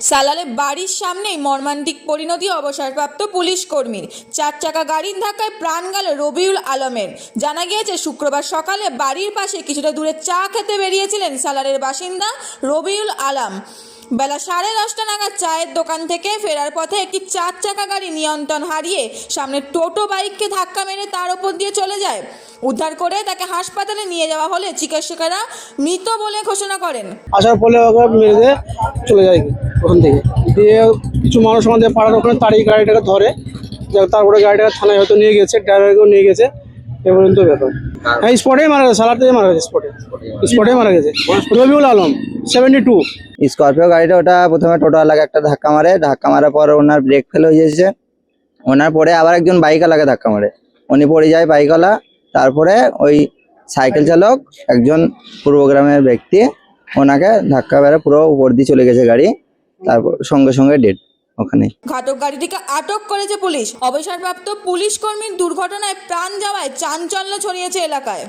সালালে বাড়ির সামনেই মর্মান্তিক পরিণতি অবসরপ্রাপ্ত পুলিশ কর্মীর। 4 চাকা গাড়ির ধাক্কায় প্রাণ গেল রবিউল আলমের। জানা গিয়েছে শুক্রবার সকালে বাড়ির পাশে কিছুটা দূরে চা খেতে বেরিয়েছিলেন সালালের বাসিন্দা রবিউল আলম। বেলা 10:30 নাগাদ চায়ের দোকান থেকে ফেরার পথে একটি 4 চাকা গাড়ি নিয়ন্ত্রণ হারিয়ে সামনে টোটো বাইককে ধাক্কা মেরে তার ওপর দিয়ে চলে যায়। উদ্ধার করে তাকে হাসপাতালে নিয়ে যাওয়া হলে চিকিৎসকেরা মৃত বলে ঘোষণা করেন। আসার ফলে ওকে মেরে দিয়ে চলে যায় ওখান থেকে। দিয়ে কিছু মানুষ আমাদের পাড়ার ওখানে তাড়িয়ে গাড়িটাকে ধরে, তারপরে গাড়িটাকে থানায় হয়তো নিয়ে গেছে, ড্রাইভারকেও নিয়ে গেছে। এ পর্যন্ত ব্যাপার। হ্যাঁ, স্পটেই মারা গেছে, সালার থেকে মারা গেছে, স্পটেই মারা গেছে রবিউল আলম 72। স্করপিও গাড়িটা ওটা প্রথমে টোটোওয়ালাকে একটা ধাক্কা মারার পর ওনার ব্রেক ফেল হয়ে গেছে। ওনার পরে আবার একজন বাইকওয়ালাকে ধাক্কা মারে, উনি পড়ে যায় বাইকওয়ালা। তারপরে ওই সাইকেল চালক একজন পূর্বগ্রামের ব্যক্তি ওনাকে ধাক্কা মেরে পুরো উপর দিয়ে চলে গেছে গাড়ি। তারপর সঙ্গে সঙ্গে ডেড ওখানে। ঘাতক গাড়িটিকে আটক করেছে পুলিশ। অবসরপ্রাপ্ত পুলিশ কর্মীর দুর্ঘটনায় প্রাণ যাওয়ায় চাঞ্চল্য ছড়িয়েছে এলাকায়।